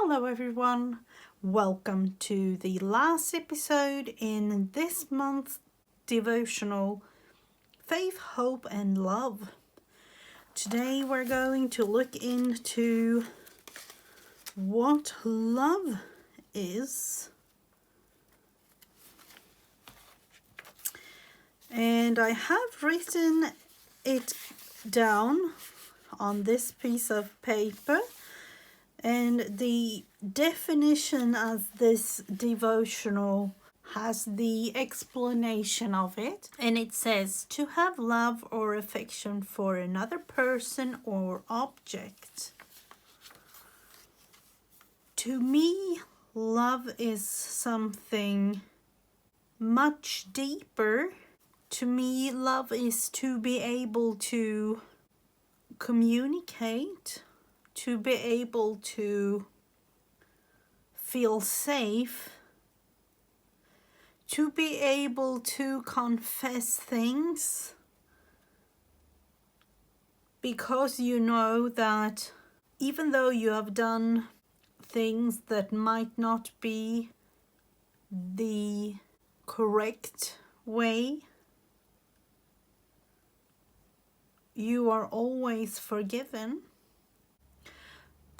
Hello everyone, welcome to the last episode in this month's devotional, Faith, Hope and Love. Today we're going to look into what love is. And I have written it down on this piece of paper. And the definition of this devotional has the explanation of it. And it says, to have love or affection for another person or object. To me, love is something much deeper. To me, love is to be able to communicate, to be able to feel safe, to be able to confess things, because you know that even though you have done things that might not be the correct way, you are always forgiven.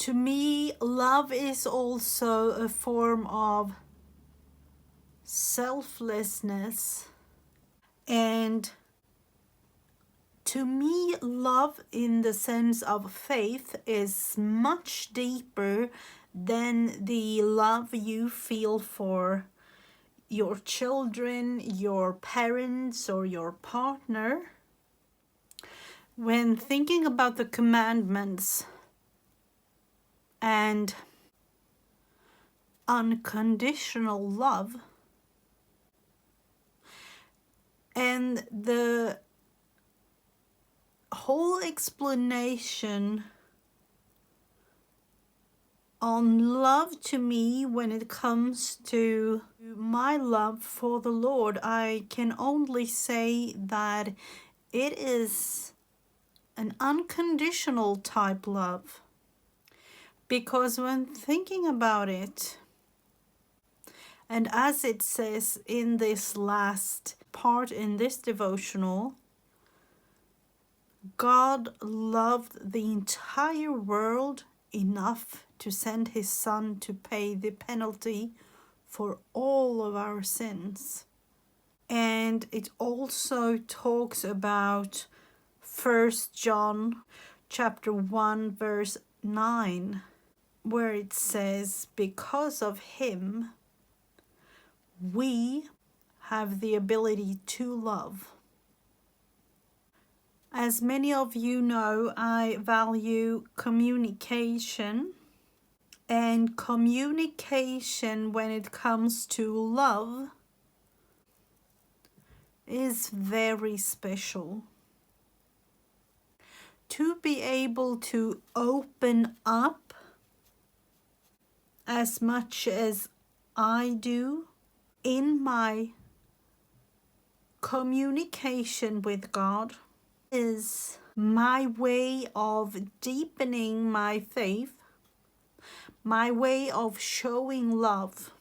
To me, love is also a form of selflessness. And to me, love in the sense of faith is much deeper than the love you feel for your children, your parents, or your partner. When thinking about the commandments and unconditional love, and the whole explanation on love to me when it comes to my love for the Lord, I can only say that it is an unconditional type love. Because when thinking about it, and as it says in this last part in this devotional, God loved the entire world enough to send his son to pay the penalty for all of our sins. And it also talks about 1 John chapter 1 verse 9, where it says, because of him we have the ability to love. As many of you know, I value communication, and communication when it comes to love is very special. To be able to open up as much as I do in my communication with God is my way of deepening my faith, my way of showing love,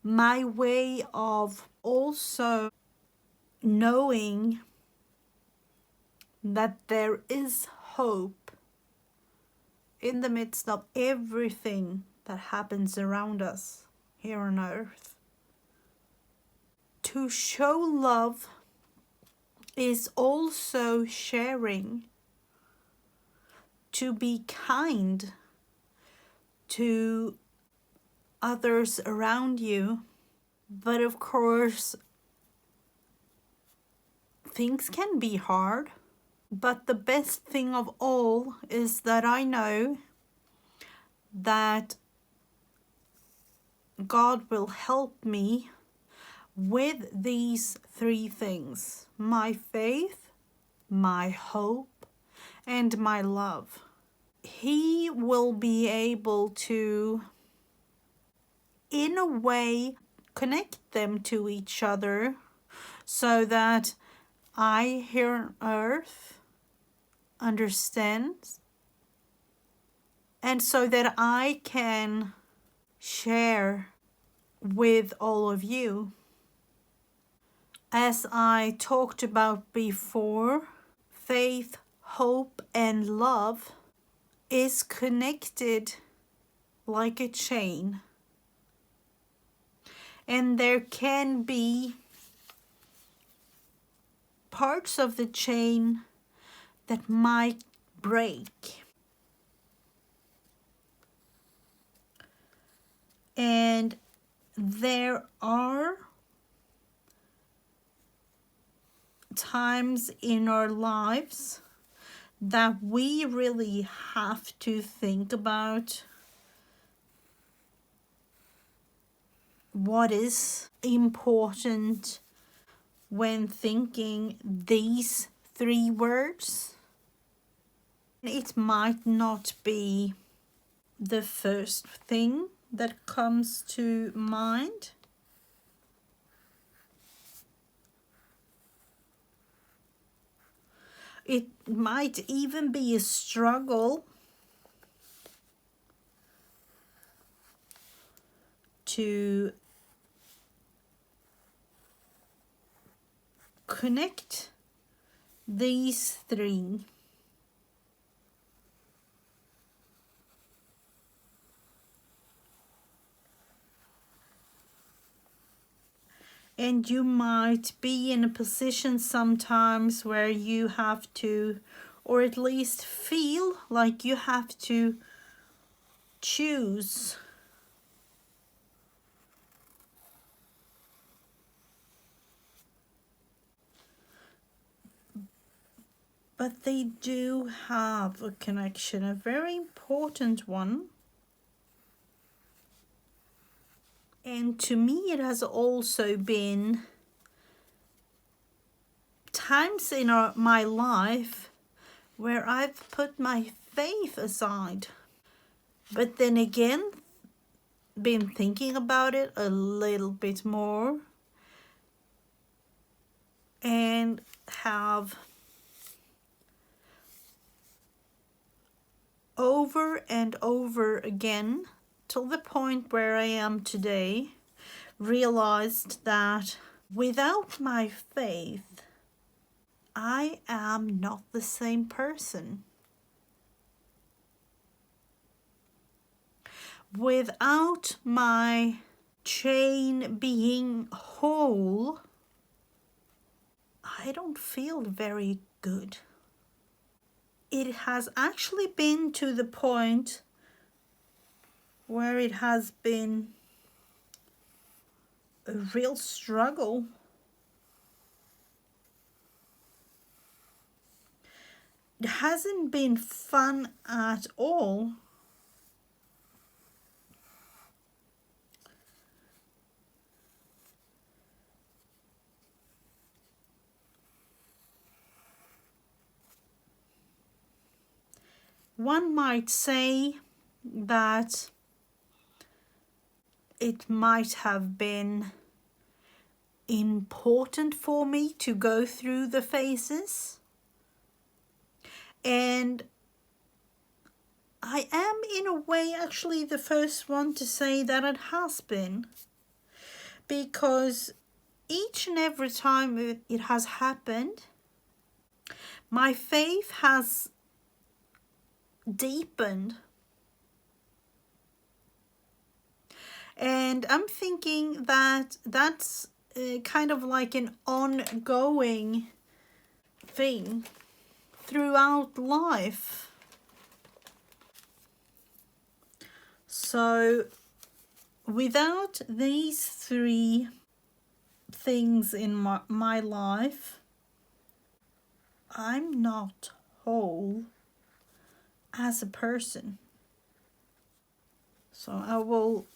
my way of also knowing that there is hope in the midst of everything that happens around us here on earth. To show love is also sharing, to be kind to others around you. But of course, things can be hard. But the best thing of all is that I know that God will help me with these three things: my faith, my hope, and my love. He will be able to, in a way, connect them to each other so that I here on earth understand, and so that I can share with all of you. As I talked about before, faith, hope, and love is connected like a chain. And there can be parts of the chain that might break. And there are times in our lives that we really have to think about what is important when thinking these three words. It might not be the first thing that comes to mind. It might even be a struggle to connect these three. And you might be in a position sometimes where you have to, or at least feel like you have to choose. But they do have a connection, a very important one. And to me, it has also been times in my life where I've put my faith aside. But then again, been thinking about it a little bit more and have over and over again, till the point where I am today, realized that without my faith, I am not the same person. Without my chain being whole, I don't feel very good. It has actually been to the point where it has been a real struggle. It hasn't been fun at all. One might say that it might have been important for me to go through the phases. And I am in a way actually the first one to say that it has been. Because each and every time it has happened, my faith has deepened. And I'm thinking that that's kind of like an ongoing thing throughout life. So without these three things in my life, I'm not whole as a person. So I will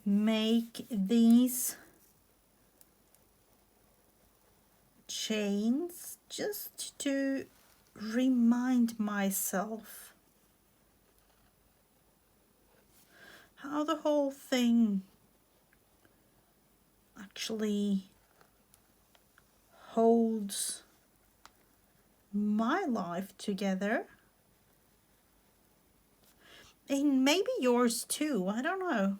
make these chains just to remind myself how the whole thing actually holds my life together. And maybe yours too. I don't know.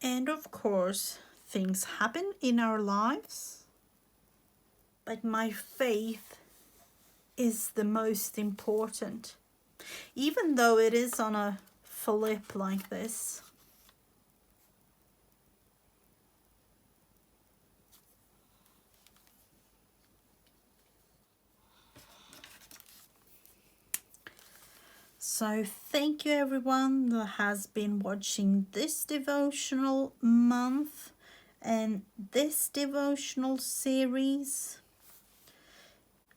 And of course, things happen in our lives, but my faith is the most important. Even though it is on a flip like this. So thank you everyone that has been watching this devotional month and this devotional series.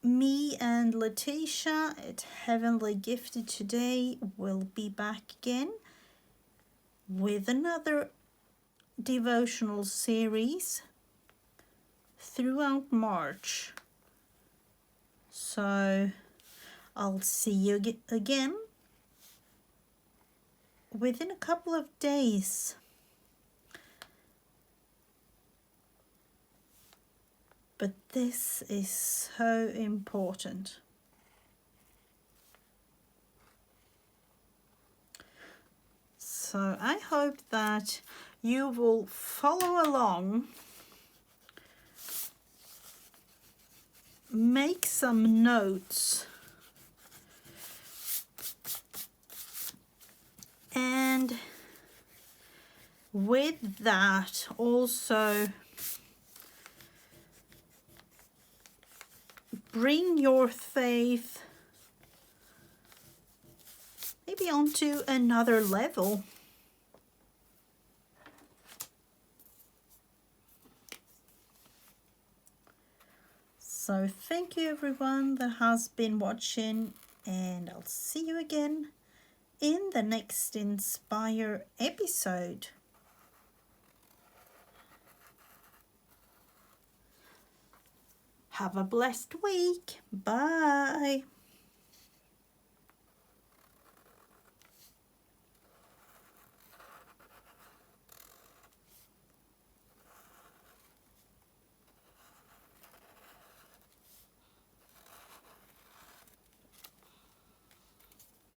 Me and Letitia at Heavenly Gifted Today will be back again with another devotional series throughout March. So I'll see you again within a couple of days. But this is so important. So I hope that you will follow along, make some notes, and with that also bring your faith maybe onto another level. So thank you everyone that has been watching, and I'll see you again in the next Inspire episode. Have a blessed week. Bye.